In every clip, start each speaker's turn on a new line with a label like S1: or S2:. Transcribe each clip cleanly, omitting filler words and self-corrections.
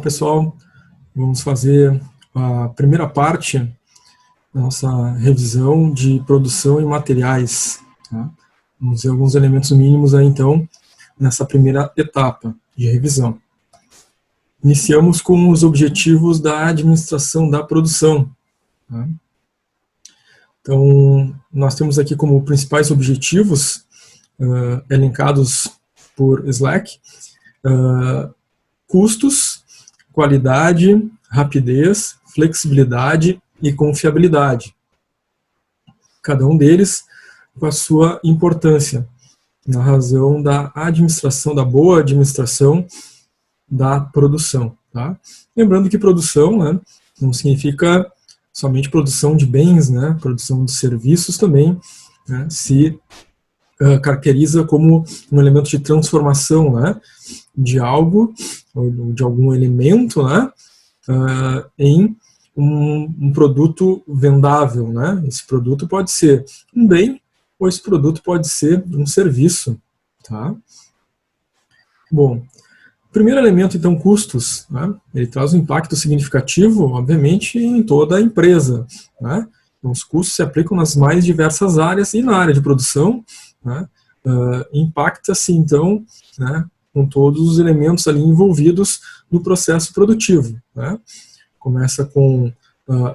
S1: pessoal, vamos fazer a primeira parte da nossa revisão de produção e materiais. Tá? Vamos ver alguns elementos mínimos aí, então, nessa primeira etapa de revisão. Iniciamos com os objetivos da administração da produção. Tá? Então, nós temos aqui como principais objetivos, elencados por Slack, custos, qualidade, rapidez, flexibilidade e confiabilidade. Cada um deles com a sua importância, na razão da administração, da boa administração da produção. Tá? Lembrando que produção, né, não significa somente produção de bens, né, produção de serviços também, né, se caracteriza como um elemento de transformação, né, de algo, ou de algum elemento, né, em um produto vendável. Né? Esse produto pode ser um bem, ou esse produto pode ser um serviço. Tá? Bom, o primeiro elemento, então, custos, né? Ele traz um impacto significativo, obviamente, em toda a empresa. Né? Então, os custos se aplicam nas mais diversas áreas e na área de produção, né? Impacta-se, então, né, com todos os elementos ali envolvidos no processo produtivo. Né? Começa com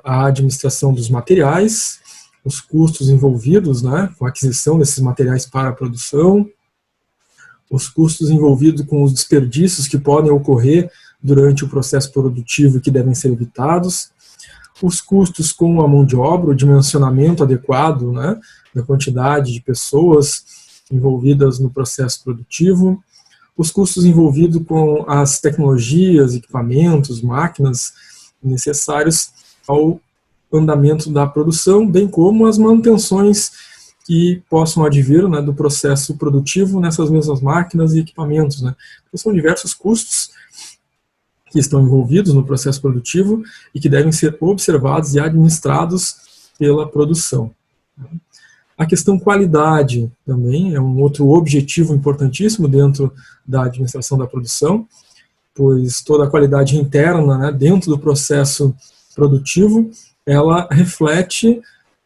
S1: a administração dos materiais, os custos envolvidos, né, com a aquisição desses materiais para a produção, os custos envolvidos com os desperdícios que podem ocorrer durante o processo produtivo e que devem ser evitados, os custos com a mão de obra, o dimensionamento adequado, né, da quantidade de pessoas envolvidas no processo produtivo, os custos envolvidos com as tecnologias, equipamentos, máquinas necessários ao andamento da produção, bem como as manutenções que possam advir, né, do processo produtivo nessas mesmas máquinas e equipamentos. Né? Então, são diversos custos que estão envolvidos no processo produtivo e que devem ser observados e administrados pela produção. A questão qualidade também é um outro objetivo importantíssimo dentro da administração da produção, pois toda a qualidade interna, né, dentro do processo produtivo, ela reflete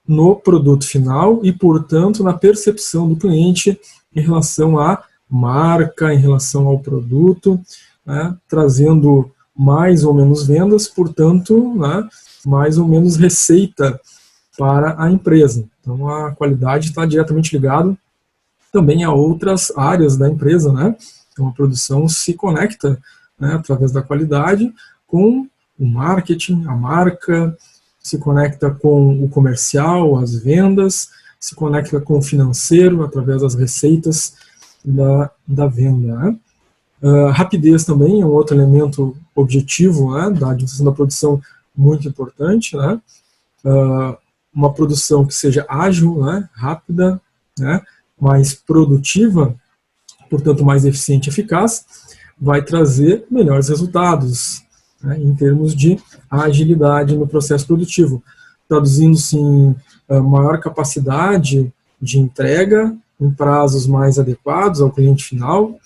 S1: no produto final e, portanto, na percepção do cliente em relação à marca, em relação ao produto, né, trazendo mais ou menos vendas, portanto, né, mais ou menos receita para a empresa. Então, a qualidade está diretamente ligada também a outras áreas da empresa, né? Então, a produção se conecta, né, através da qualidade com o marketing, a marca, se conecta com o comercial, as vendas, se conecta com o financeiro, através das receitas da venda. Né? Rapidez também é um outro elemento objetivo, né, da administração da produção muito importante. Né? Uma produção que seja ágil, né, rápida, né, mais produtiva, portanto mais eficiente e eficaz, vai trazer melhores resultados, né, em termos de agilidade no processo produtivo, traduzindo-se em maior capacidade de entrega em prazos mais adequados ao cliente final,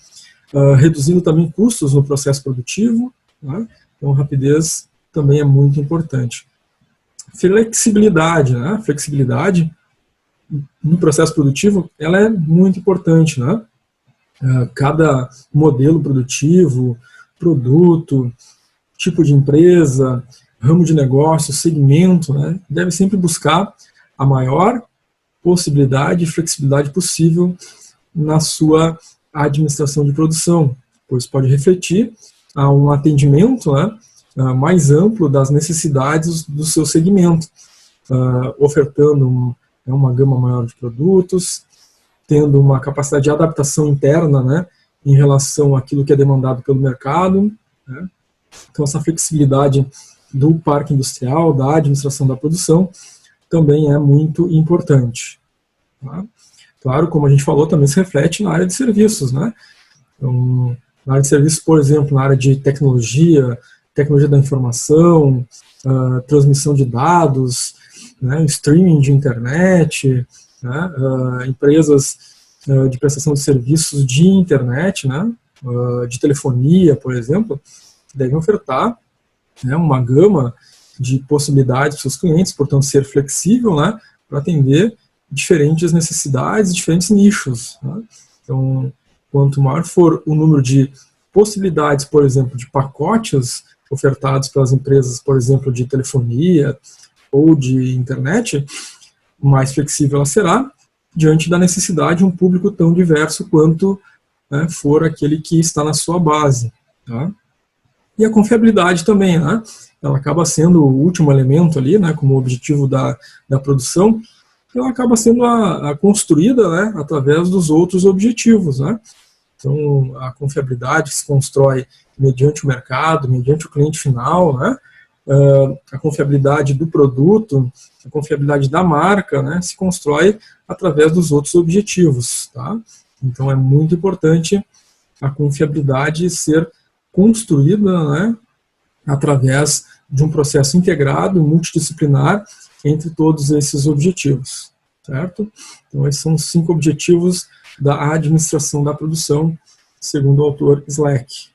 S1: reduzindo também custos no processo produtivo. Né? Então, rapidez também é muito importante. Flexibilidade, né? Flexibilidade no processo produtivo, ela é muito importante, né? Cada modelo produtivo, produto, tipo de empresa, ramo de negócio, segmento, né, deve sempre buscar a maior possibilidade e flexibilidade possível na sua administração de produção, pois pode refletir a um atendimento, né, mais amplo das necessidades do seu segmento, ofertando uma gama maior de produtos, tendo uma capacidade de adaptação interna, né, em relação àquilo que é demandado pelo mercado. Né. Então, essa flexibilidade do parque industrial, da administração da produção, também é muito importante. Tá? Claro, como a gente falou, também se reflete na área de serviços. Né? Então, na área de serviços, por exemplo, na área de tecnologia da informação, transmissão de dados, né, streaming de internet, né, empresas de prestação de serviços de internet, né, de telefonia, por exemplo, devem ofertar, né, uma gama de possibilidades para os seus clientes, portanto ser flexível, né, para atender diferentes necessidades, diferentes nichos, né? Então, quanto maior for o número de possibilidades, por exemplo, de pacotes ofertados pelas empresas, por exemplo, de telefonia ou de internet, mais flexível ela será diante da necessidade de um público tão diverso quanto, né, for aquele que está na sua base, tá? E a confiabilidade também, né? Ela acaba sendo o último elemento ali, né, como objetivo da produção. Ela acaba sendo construída, né, através dos outros objetivos, né? Então, a confiabilidade se constrói mediante o mercado, mediante o cliente final, né? A confiabilidade do produto, a confiabilidade da marca, né, se constrói através dos outros objetivos, tá? Então, é muito importante a confiabilidade ser construída, né, através de um processo integrado, multidisciplinar, entre todos esses objetivos, certo? Então, esses são os 5 objetivos da administração da produção, segundo o autor Slack.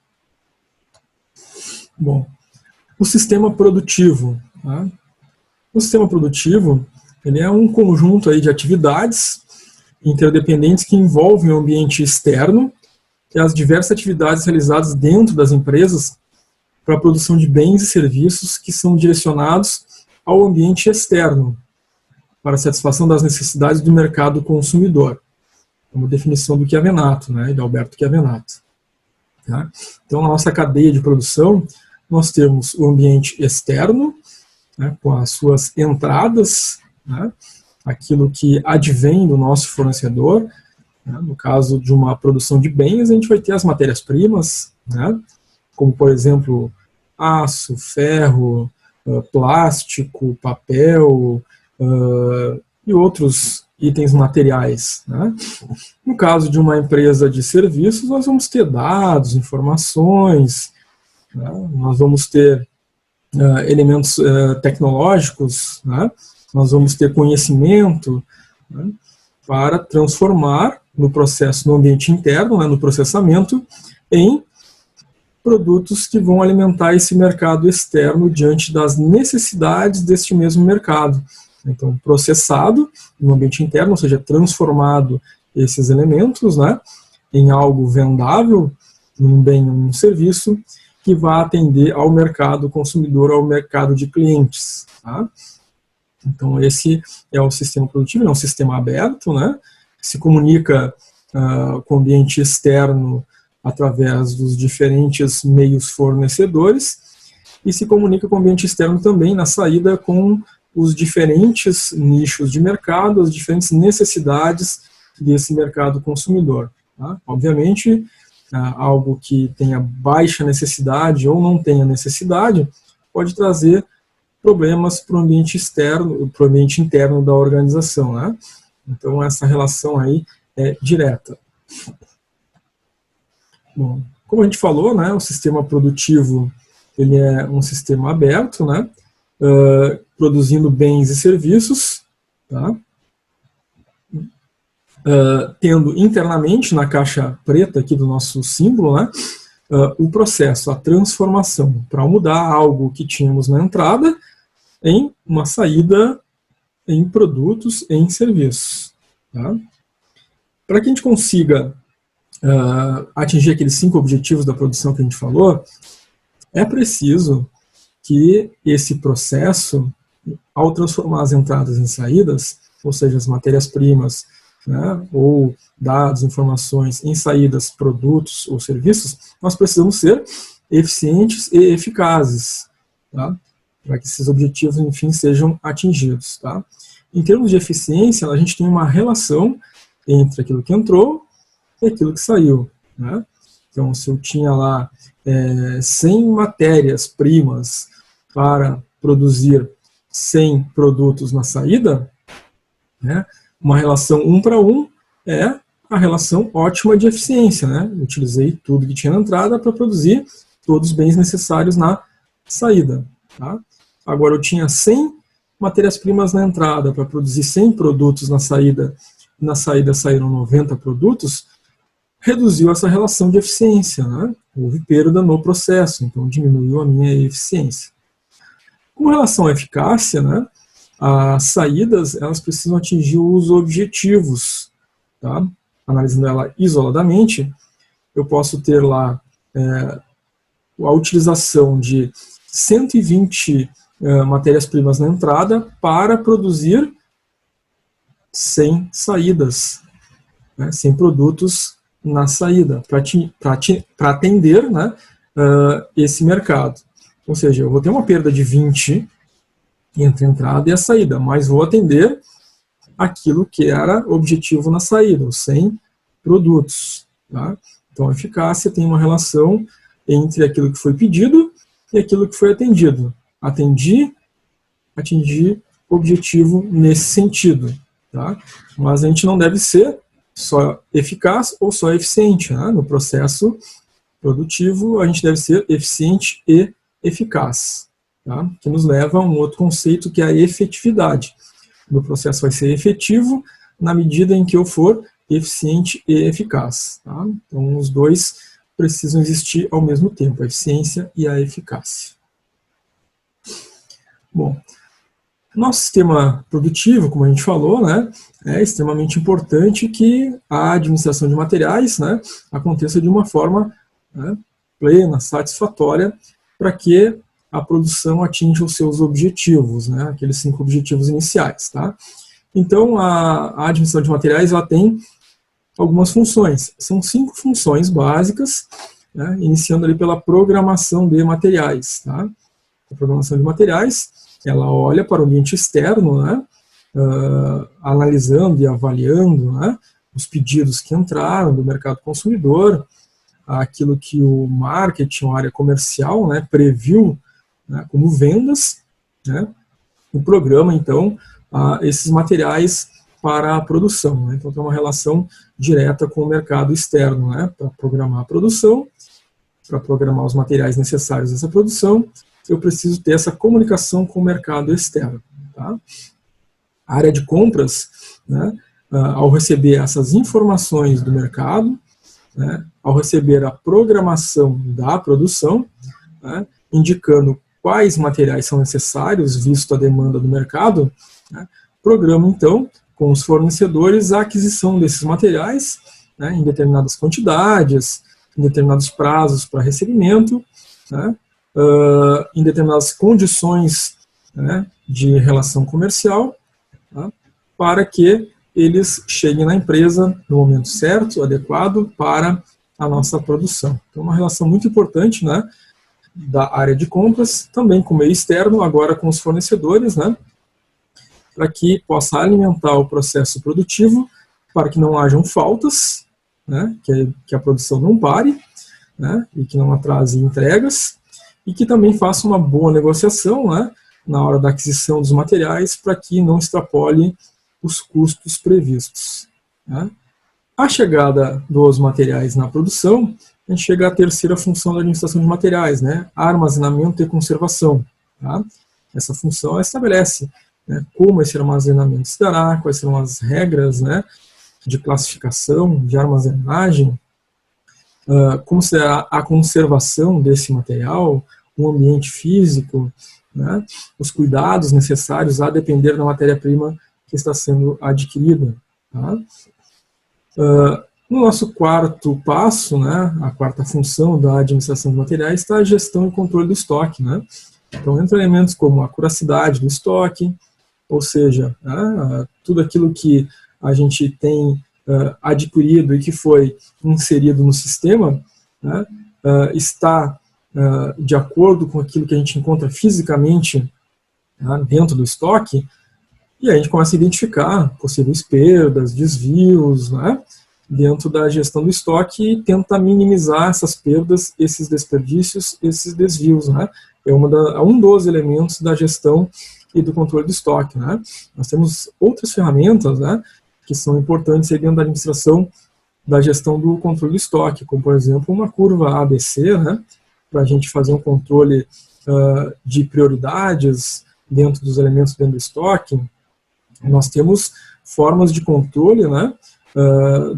S1: Bom, o sistema produtivo, tá? O sistema produtivo, ele é um conjunto aí de atividades interdependentes que envolvem o ambiente externo e as diversas atividades realizadas dentro das empresas para a produção de bens e serviços que são direcionados ao ambiente externo, para a satisfação das necessidades do mercado consumidor, como definição do Chiavenato, né, de Alberto Chiavenato. Tá? Então, na nossa cadeia de produção, nós temos o ambiente externo, né, com as suas entradas, né, aquilo que advém do nosso fornecedor. Né, no caso de uma produção de bens, a gente vai ter as matérias-primas, né, como, por exemplo, aço, ferro, plástico, papel e outros itens materiais. Né? No caso de uma empresa de serviços, nós vamos ter dados, informações, né? Nós vamos ter elementos tecnológicos, né? Nós vamos ter conhecimento, né, para transformar no processo, no ambiente interno, né, no processamento, em produtos que vão alimentar esse mercado externo diante das necessidades deste mesmo mercado. Então, processado no ambiente interno, ou seja, transformado esses elementos, né, em algo vendável, num bem, num serviço, que vai atender ao mercado consumidor, ao mercado de clientes. Tá? Então, esse é o sistema produtivo, é um sistema aberto, né, que se comunica com o ambiente externo através dos diferentes meios fornecedores e se comunica com o ambiente externo também na saída com os diferentes nichos de mercado, as diferentes necessidades desse mercado consumidor. Tá? Obviamente, algo que tenha baixa necessidade ou não tenha necessidade pode trazer problemas para o ambiente externo, para o ambiente interno da organização, né? Então, essa relação aí é direta. Bom, como a gente falou, né, o sistema produtivo ele é um sistema aberto, né, produzindo bens e serviços, tá? Tendo internamente na caixa preta aqui do nosso símbolo, né, o processo, a transformação, para mudar algo que tínhamos na entrada em uma saída em produtos, em serviços. Tá? Para que a gente consiga atingir aqueles 5 objetivos da produção que a gente falou, é preciso que esse processo, ao transformar as entradas em saídas, ou seja, as matérias-primas, né, ou dados, informações em saídas, produtos ou serviços, nós precisamos ser eficientes e eficazes, tá? Para que esses objetivos, enfim, sejam atingidos. Tá? Em termos de eficiência, a gente tem uma relação entre aquilo que entrou e aquilo que saiu. Né? Então, se eu tinha lá 100 matérias-primas para produzir 100 produtos na saída, né, uma relação 1 para 1 é a relação ótima de eficiência. Né? Eu utilizei tudo que tinha na entrada para produzir todos os bens necessários na saída. Tá? Agora, eu tinha 100 matérias-primas na entrada para produzir 100 produtos na saída saíram 90 produtos, reduziu essa relação de eficiência, né? Houve perda no processo, então diminuiu a minha eficiência. Com relação à eficácia, né, as saídas elas precisam atingir os objetivos. Tá? Analisando ela isoladamente, eu posso ter lá a utilização de 120 matérias-primas na entrada para produzir 100 saídas, né, 100 produtos na saída, para atender, né, esse mercado. Ou seja, eu vou ter uma perda de 20 entre a entrada e a saída, mas vou atender aquilo que era objetivo na saída, os 100 produtos. Tá? Então, a eficácia tem uma relação entre aquilo que foi pedido e aquilo que foi atendido. Atendi objetivo nesse sentido. Tá? Mas a gente não deve ser só eficaz ou só eficiente. Né? No processo produtivo, a gente deve ser eficiente e eficaz. Tá? Que nos leva a um outro conceito, que é a efetividade. O processo vai ser efetivo na medida em que eu for eficiente e eficaz. Tá? Então, os dois precisam existir ao mesmo tempo, a eficiência e a eficácia. Bom, nosso sistema produtivo, como a gente falou, né, é extremamente importante que a administração de materiais, né, aconteça de uma forma, né, plena, satisfatória, para que a produção atinja os seus objetivos, né, aqueles 5 objetivos iniciais. Tá? Então, a administração de materiais ela tem algumas funções. São 5 funções básicas, né, iniciando ali pela programação de materiais. Tá? A programação de materiais, ela olha para o ambiente externo, né, analisando e avaliando, né, os pedidos que entraram do mercado consumidor, aquilo que o marketing, a área comercial, né, previu, né, como vendas, né, o programa, então, esses materiais para a produção. Né? Então, tem uma relação direta com o mercado externo, né, para programar a produção, para programar os materiais necessários a essa produção, eu preciso ter essa comunicação com o mercado externo. Tá? A área de compras, né, ao receber essas informações do mercado, né, ao receber a programação da produção, né, indicando quais materiais são necessários, visto a demanda do mercado, né, programa, então, com os fornecedores a aquisição desses materiais, né, em determinadas quantidades, em determinados prazos para recebimento, né, em determinadas condições, né, de relação comercial, tá, para que eles cheguem na empresa no momento certo, adequado para a nossa produção. Então, uma relação muito importante, né, da área de compras, também com o meio externo, agora com os fornecedores, né, para que possa alimentar o processo produtivo, para que não hajam faltas, né, que a produção não pare, né, e que não atrase entregas, e que também faça uma boa negociação, né, na hora da aquisição dos materiais, para que não extrapole os custos previstos. Né. A chegada dos materiais na produção, a gente chega à terceira função da administração de materiais, né, armazenamento e conservação. Tá. Essa função estabelece, né, como esse armazenamento se dará, quais serão as regras, né, de classificação, de armazenagem, como será a conservação desse material, o ambiente físico, né, os cuidados necessários a depender da matéria-prima que está sendo adquirida. Tá? No nosso quarto passo, né, a quarta função da administração de materiais está a gestão e controle do estoque. Né? Então, entre elementos como a curacidade do estoque, ou seja, né, tudo aquilo que a gente tem adquirido e que foi inserido no sistema, né, está de acordo com aquilo que a gente encontra fisicamente, né, dentro do estoque, e a gente começa a identificar possíveis perdas, desvios, né, dentro da gestão do estoque e tenta minimizar essas perdas, esses desperdícios, esses desvios. Né. É um dos elementos da gestão e do controle do estoque. Né. Nós temos outras ferramentas, né, que são importantes aí dentro da administração da gestão do controle do estoque, como, por exemplo, uma curva ABC, né, para a gente fazer um controle de prioridades dentro dos elementos dentro do estoque. Nós temos formas de controle, né,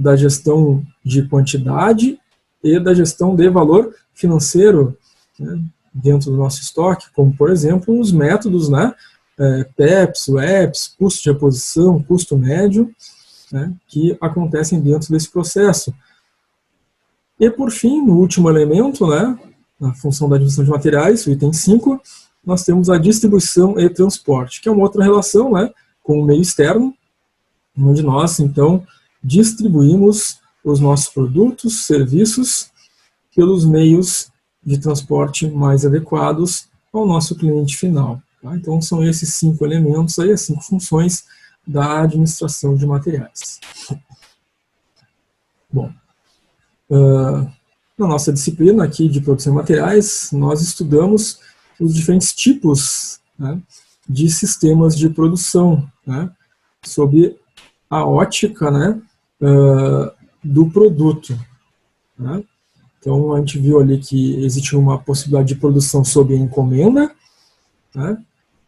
S1: da gestão de quantidade e da gestão de valor financeiro, né, dentro do nosso estoque, como, por exemplo, os métodos, né, PEPs, WEPs, custo de reposição, custo médio, né, que acontecem dentro desse processo. E, por fim, no último elemento, né, na função da administração de materiais, o item 5, nós temos a distribuição e transporte, que é uma outra relação, né, com o meio externo, onde nós, então, distribuímos os nossos produtos, serviços, pelos meios de transporte mais adequados ao nosso cliente final. Tá? Então, são esses 5 elementos, aí, as 5 funções da administração de materiais. Bom, na nossa disciplina aqui de produção de materiais, nós estudamos os diferentes tipos, né, de sistemas de produção, né, sob a ótica, né, do produto. Né. Então, a gente viu ali que existe uma possibilidade de produção sob encomenda, né,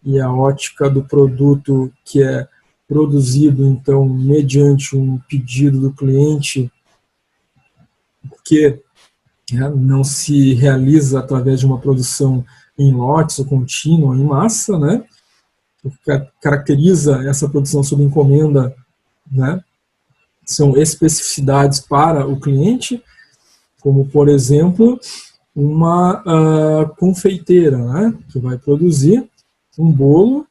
S1: e a ótica do produto que é produzido, então, mediante um pedido do cliente, que, né, não se realiza através de uma produção em lotes ou contínua, em massa, né? O que caracteriza essa produção sob encomenda, né, são especificidades para o cliente, como, por exemplo, uma confeiteira, né, que vai produzir um bolo,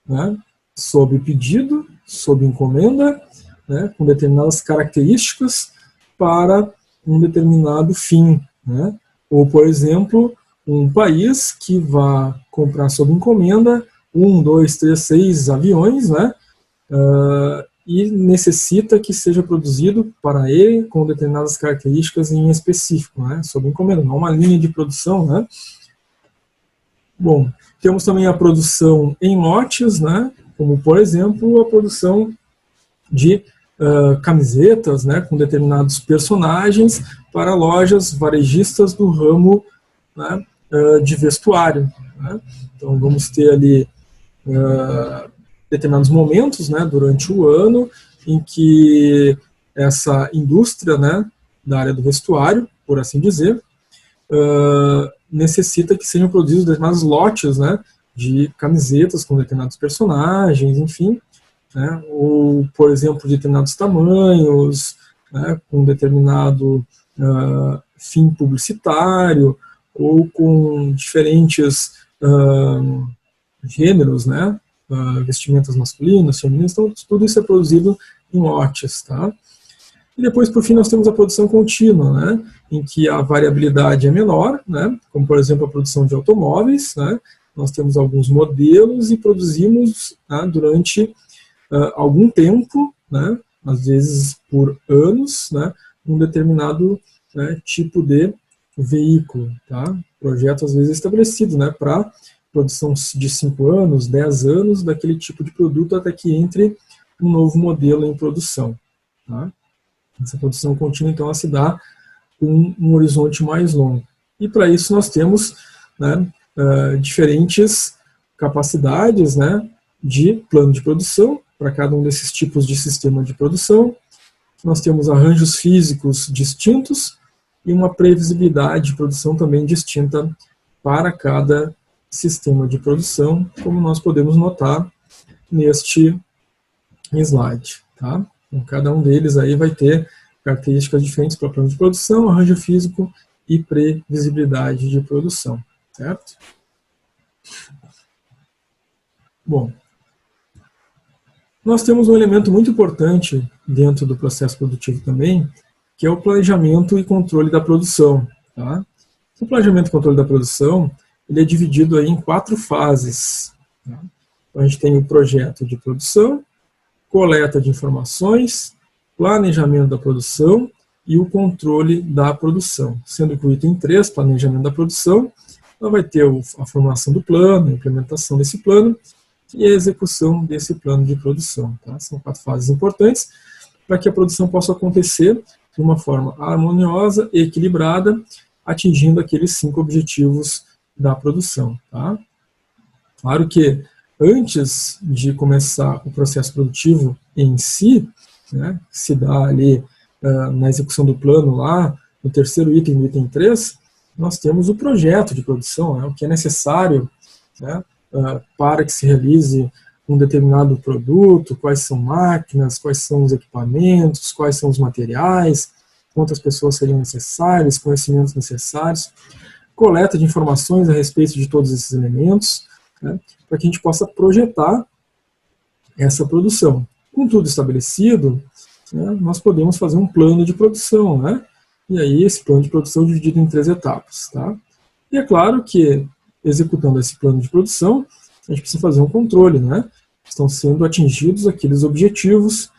S1: né, sob pedido, sob encomenda, né, com determinadas características para um determinado fim, né? Ou, por exemplo, um país que vai comprar sob encomenda 1, 2, 3, 6 aviões, né? E necessita que seja produzido para ele com determinadas características em específico, né? Sob encomenda, não uma linha de produção, né? Bom, temos também a produção em lotes, né? Como, por exemplo, a produção de camisetas, né, com determinados personagens para lojas varejistas do ramo, né, de vestuário. Né? Então, vamos ter ali determinados momentos, né, durante o ano em que essa indústria, né, da área do vestuário, por assim dizer, necessita que sejam produzidos determinados lotes, né, de camisetas com determinados personagens, enfim, né, ou, por exemplo, de determinados tamanhos, né, com determinado fim publicitário, ou com diferentes gêneros, né, vestimentas masculinas, femininas, então tudo isso é produzido em lotes. Tá? E depois, por fim, nós temos a produção contínua, né, em que a variabilidade é menor, né, como, por exemplo, a produção de automóveis, né, nós temos alguns modelos e produzimos, né, durante algum tempo, né, às vezes por anos, né, um determinado, né, tipo de veículo. Tá? Projeto às vezes estabelecido, né, para produção de 5 anos, 10 anos daquele tipo de produto até que entre um novo modelo em produção. Tá? Essa produção contínua, então, ela se dá com um horizonte mais longo. E para isso nós temos, né, diferentes capacidades, né, de plano de produção, para cada um desses tipos de sistema de produção. Nós temos arranjos físicos distintos e uma previsibilidade de produção também distinta para cada sistema de produção, como nós podemos notar neste slide. Tá? Então, cada um deles aí vai ter características diferentes para plano de produção, arranjo físico e previsibilidade de produção. Certo? Bom, nós temos um elemento muito importante dentro do processo produtivo também, que é o planejamento e controle da produção. Tá? O planejamento e controle da produção, ele é dividido aí em 4 fases. Tá? Então, a gente tem o projeto de produção, coleta de informações, planejamento da produção e o controle da produção. Sendo que o item 3, planejamento da produção, ela vai ter a formulação do plano, a implementação desse plano, e a execução desse plano de produção. Tá? São 4 fases importantes para que a produção possa acontecer de uma forma harmoniosa e equilibrada, atingindo aqueles 5 objetivos da produção. Tá? Claro que antes de começar o processo produtivo em si, né, se dá ali na execução do plano lá, no terceiro item, no item 3, nós temos o projeto de produção, né, o que é necessário, né, para que se realize um determinado produto, quais são máquinas, quais são os equipamentos, quais são os materiais, quantas pessoas seriam necessárias, conhecimentos necessários, coleta de informações a respeito de todos esses elementos, né, para que a gente possa projetar essa produção. Com tudo estabelecido, né, nós podemos fazer um plano de produção, né, e aí esse plano de produção é dividido em 3 etapas. Tá? E é claro que, executando esse plano de produção, a gente precisa fazer um controle, né, estão sendo atingidos aqueles objetivos,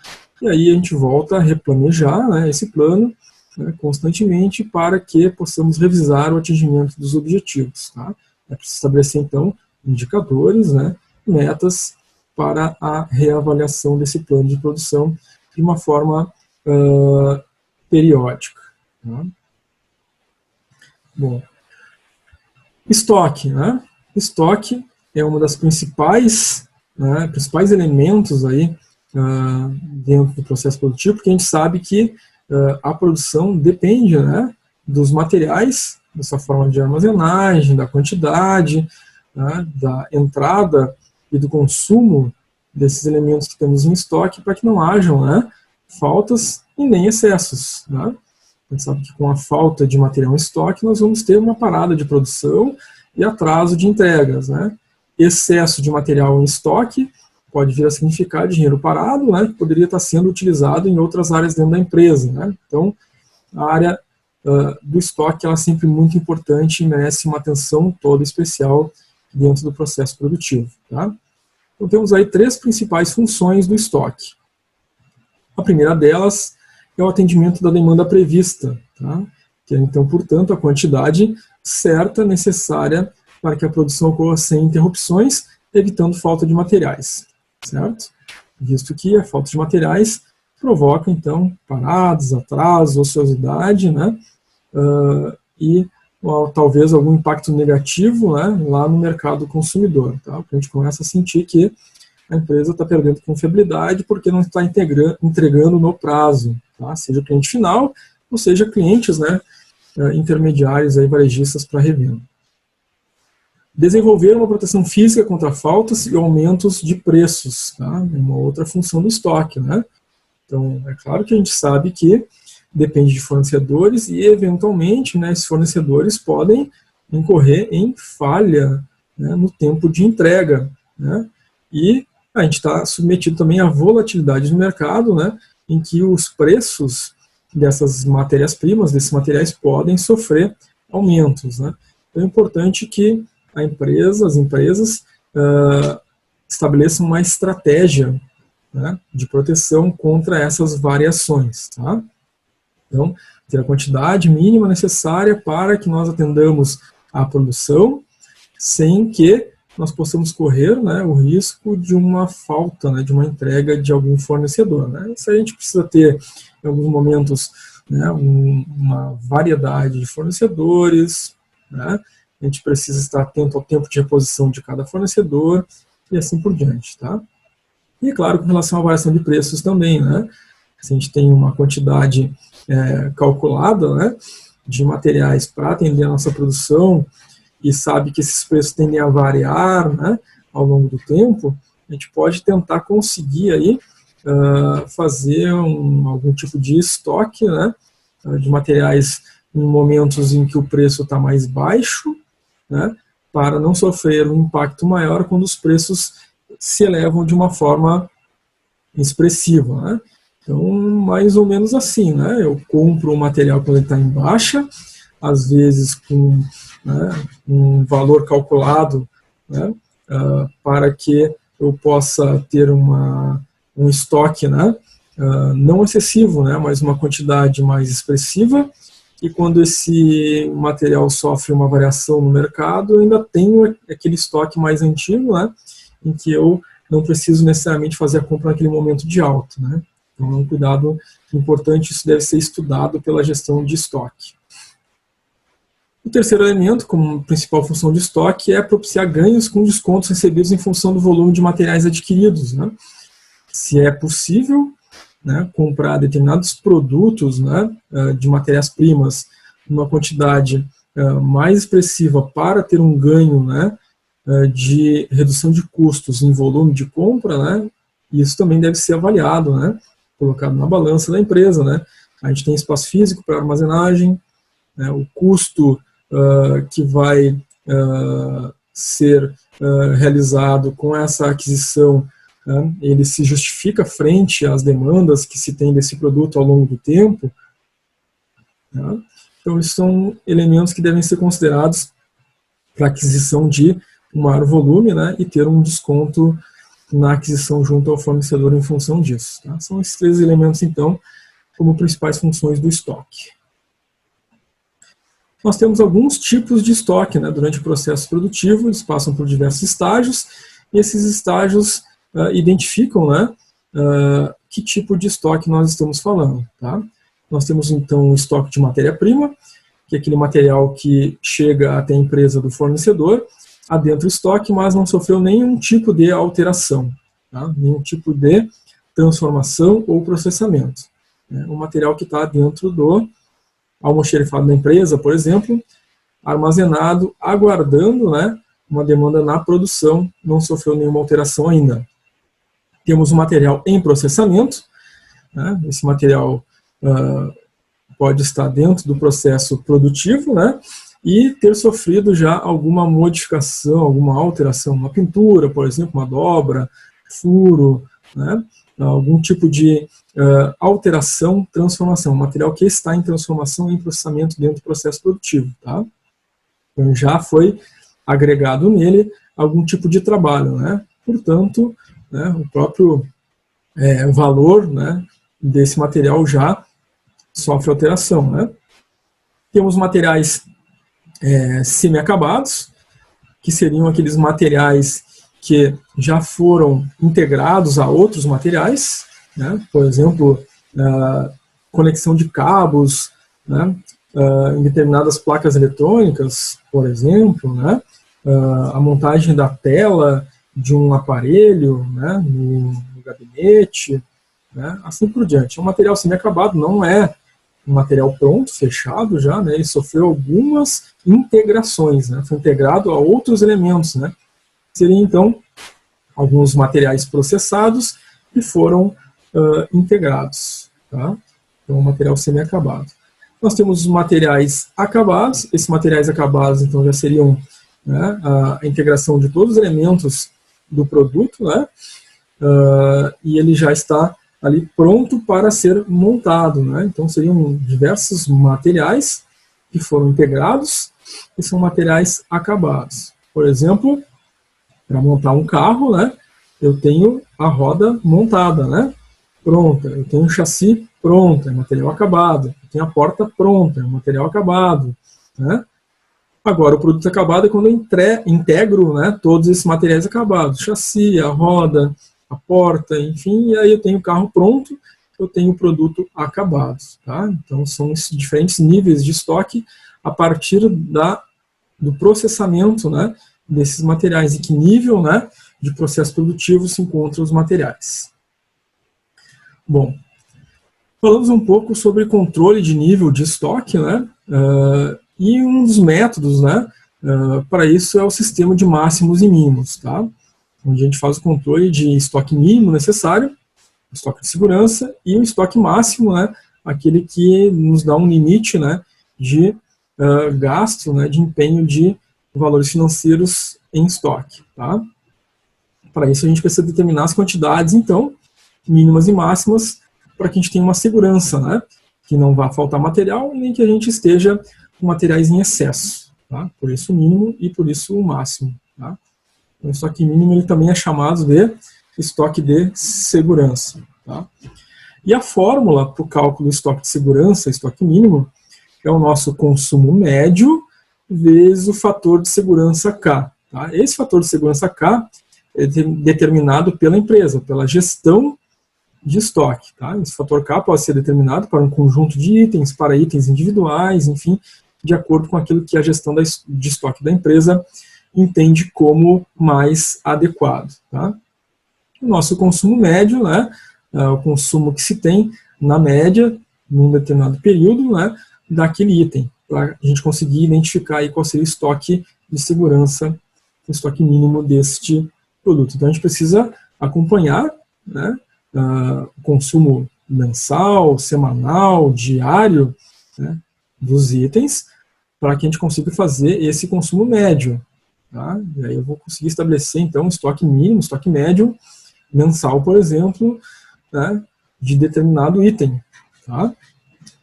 S1: e aí a gente volta a replanejar, né, esse plano, né, constantemente, para que possamos revisar o atingimento dos objetivos. Tá? É preciso estabelecer, então, indicadores, né, metas para a reavaliação desse plano de produção de uma forma periódica. Tá? Bom, estoque. Né? Estoque é uma das principais elementos aí, dentro do processo produtivo, porque a gente sabe que a produção depende, né, dos materiais, dessa forma de armazenagem, da quantidade, né, da entrada e do consumo desses elementos que temos em estoque, para que não hajam, né, faltas e nem excessos. Né? A gente sabe que com a falta de material em estoque, nós vamos ter uma parada de produção e atraso de entregas. Né? Excesso de material em estoque pode vir a significar dinheiro parado, né, que poderia estar sendo utilizado em outras áreas dentro da empresa. Né? Então, a área do estoque ela é sempre muito importante e merece uma atenção toda especial dentro do processo produtivo. Tá? Então, temos aí 3 principais funções do estoque. A primeira delas é o atendimento da demanda prevista, tá? Que é, então, portanto, a quantidade certa necessária para que a produção ocorra sem interrupções, evitando falta de materiais. Certo? Visto que a falta de materiais provoca, então, paradas, atrasos, ociosidade, né? E talvez algum impacto negativo, né, lá no mercado consumidor. Tá? Porque a gente começa a sentir que a empresa está perdendo confiabilidade porque não está entregando no prazo, tá? Seja cliente final, ou seja clientes, né, intermediários, aí, varejistas para revenda. Desenvolver uma proteção física contra faltas e aumentos de preços, tá? É uma outra função do estoque, né? Então, é claro que a gente sabe que depende de fornecedores e, eventualmente, né, esses fornecedores podem incorrer em falha, né, no tempo de entrega. Né? E a gente está submetido também à volatilidade no mercado, né, em que os preços dessas matérias-primas, desses materiais, podem sofrer aumentos. Né? Então, é importante que as empresas estabeleçam uma estratégia, né, de proteção contra essas variações. Tá? Então, ter a quantidade mínima necessária para que nós atendamos à produção, sem que nós possamos correr, né, o risco de uma falta, né, de uma entrega de algum fornecedor. Né? Isso a gente precisa ter, em alguns momentos, né, uma variedade de fornecedores, né? A gente precisa estar atento ao tempo de reposição de cada fornecedor e assim por diante. Tá? E, claro, com relação à variação de preços também, né? Se a gente tem uma quantidade calculada, né, de materiais para atender a nossa produção e sabe que esses preços tendem a variar, né, ao longo do tempo, a gente pode tentar conseguir aí, fazer algum tipo de estoque, né, de materiais em momentos em que o preço está mais baixo, né, para não sofrer um impacto maior quando os preços se elevam de uma forma expressiva. Né? Então, mais ou menos assim, né? Eu compro o material quando ele está em baixa, às vezes com, né, um valor calculado, né, para que eu possa ter um estoque, né, não excessivo, né, mas uma quantidade mais expressiva, e quando esse material sofre uma variação no mercado, eu ainda tenho aquele estoque mais antigo, né, em que eu não preciso necessariamente fazer a compra naquele momento de alta. Né. Então é um cuidado importante, isso deve ser estudado pela gestão de estoque. O terceiro elemento, como principal função de estoque, é propiciar ganhos com descontos recebidos em função do volume de materiais adquiridos. Né? Se é possível, né, comprar determinados produtos, né, de matérias-primas numa quantidade mais expressiva para ter um ganho, né, de redução de custos em volume de compra, né, isso também deve ser avaliado, né, colocado na balança da empresa, né. A gente tem espaço físico para armazenagem, né, o custo que vai ser realizado com essa aquisição, né, ele se justifica frente às demandas que se tem desse produto ao longo do tempo, né. Então, esses são elementos que devem ser considerados para aquisição de um maior volume, né, e ter um desconto na aquisição junto ao fornecedor em função disso. Tá? São esses 3 elementos, então, como principais funções do estoque. Nós temos alguns tipos de estoque, né, durante o processo produtivo, eles passam por diversos estágios, e esses estágios identificam, né, que tipo de estoque nós estamos falando. Tá? Nós temos, então, o estoque de matéria-prima, que é aquele material que chega até a empresa do fornecedor, adentra o estoque, mas não sofreu nenhum tipo de alteração, tá? Nenhum tipo de transformação ou processamento. O material que está dentro do almoxarifado da empresa, por exemplo, armazenado, aguardando, né, uma demanda na produção, não sofreu nenhuma alteração ainda. Temos o material em processamento, né, esse material pode estar dentro do processo produtivo, né, e ter sofrido já alguma modificação, alguma alteração, uma pintura, por exemplo, uma dobra, furo, né, algum tipo de alteração, transformação, material que está em transformação e em processamento dentro do processo produtivo. Tá? Então já foi agregado nele algum tipo de trabalho, né? Portanto, né, o próprio valor, né, desse material já sofre alteração. Né? Temos materiais semi-acabados, que seriam aqueles materiais que já foram integrados a outros materiais, né? Por exemplo, conexão de cabos, né? Em determinadas placas eletrônicas, por exemplo, né? A montagem da tela de um aparelho, né? no gabinete, né? Assim por diante. O material semi-acabado não é um material pronto, fechado já, né? Ele sofreu algumas integrações, né? Foi integrado a outros elementos, né? Seriam, então, alguns materiais processados que foram integrados. Tá? Então, o material semi-acabado. Nós temos os materiais acabados. Esses materiais acabados, então, já seriam, né, a integração de todos os elementos do produto, né? E ele já está ali pronto para ser montado. Né? Então, seriam diversos materiais que foram integrados e são materiais acabados. Por exemplo, para montar um carro, né, eu tenho a roda montada, né, pronta. Eu tenho o chassi pronto, é material acabado. Eu tenho a porta pronta, é material acabado. Né? Agora, o produto acabado é quando eu integro, né, todos esses materiais acabados. O chassi, a roda, a porta, enfim, e aí eu tenho o carro pronto, eu tenho o produto acabado. Tá? Então, são esses diferentes níveis de estoque a partir do processamento, né, desses materiais, em que nível, né, de processo produtivo se encontram os materiais. Bom, falamos um pouco sobre controle de nível de estoque, né, e um dos métodos, né, para isso é o sistema de máximos e mínimos, tá? Onde a gente faz o controle de estoque mínimo necessário, estoque de segurança, e o estoque máximo, né, aquele que nos dá um limite, né, de gasto, né, de empenho de valores financeiros em estoque. Tá? Para isso a gente precisa determinar as quantidades, então, mínimas e máximas, para que a gente tenha uma segurança, né, que não vá faltar material, nem que a gente esteja com materiais em excesso. Tá? Por isso o mínimo e por isso o máximo. Tá? O estoque mínimo ele também é chamado de estoque de segurança. Tá? E a fórmula para o cálculo do estoque de segurança, estoque mínimo, é o nosso consumo médio vezes o fator de segurança K. Tá? Esse fator de segurança K é determinado pela empresa, pela gestão de estoque. Tá? Esse fator K pode ser determinado para um conjunto de itens, para itens individuais, enfim, de acordo com aquilo que a gestão de estoque da empresa entende como mais adequado. Tá? O nosso consumo médio, né, o consumo que se tem na média, num determinado período, né, daquele item, para a gente conseguir identificar aí qual seria o estoque de segurança, o estoque mínimo deste produto. Então a gente precisa acompanhar, né, o consumo mensal, semanal, diário, né, dos itens, para que a gente consiga fazer esse consumo médio. Tá? E aí eu vou conseguir estabelecer, então, estoque mínimo, estoque médio, mensal, por exemplo, né, de determinado item, tá?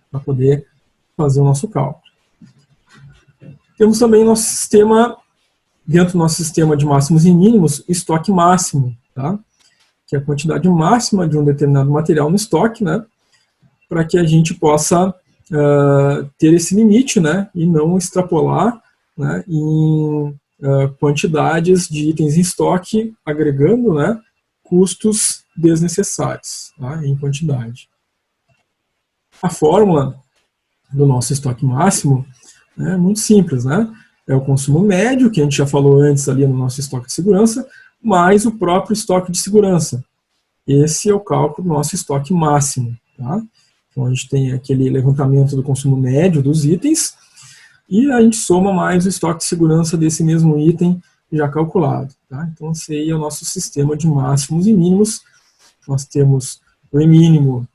S1: Para poder fazer o nosso cálculo. Temos também o nosso sistema, dentro do nosso sistema de máximos e mínimos, estoque máximo, tá? Que é a quantidade máxima de um determinado material no estoque, né? Para que a gente possa ter esse limite, né? E não extrapolar, né, em quantidades de itens em estoque, agregando, né, custos desnecessários, tá, em quantidade. A fórmula do nosso estoque máximo é muito simples, né? É o consumo médio, que a gente já falou antes ali no nosso estoque de segurança, mais o próprio estoque de segurança. Esse é o cálculo do nosso estoque máximo, tá? Então a gente tem aquele levantamento do consumo médio dos itens, e a gente soma mais o estoque de segurança desse mesmo item já calculado. Tá? Então, esse aí é o nosso sistema de máximos e mínimos. Nós temos o mínimo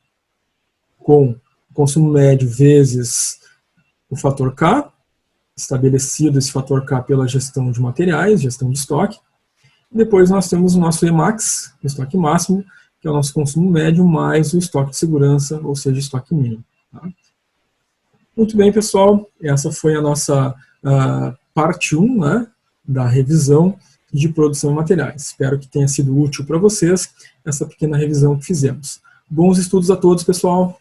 S1: com consumo médio vezes o fator K, estabelecido esse fator K pela gestão de materiais, gestão de estoque. Depois nós temos o nosso Emax, o estoque máximo, que é o nosso consumo médio, mais o estoque de segurança, ou seja, estoque mínimo. Tá? Muito bem, pessoal, essa foi a nossa parte 1, né, da revisão de produção de materiais. Espero que tenha sido útil para vocês essa pequena revisão que fizemos. Bons estudos a todos, pessoal!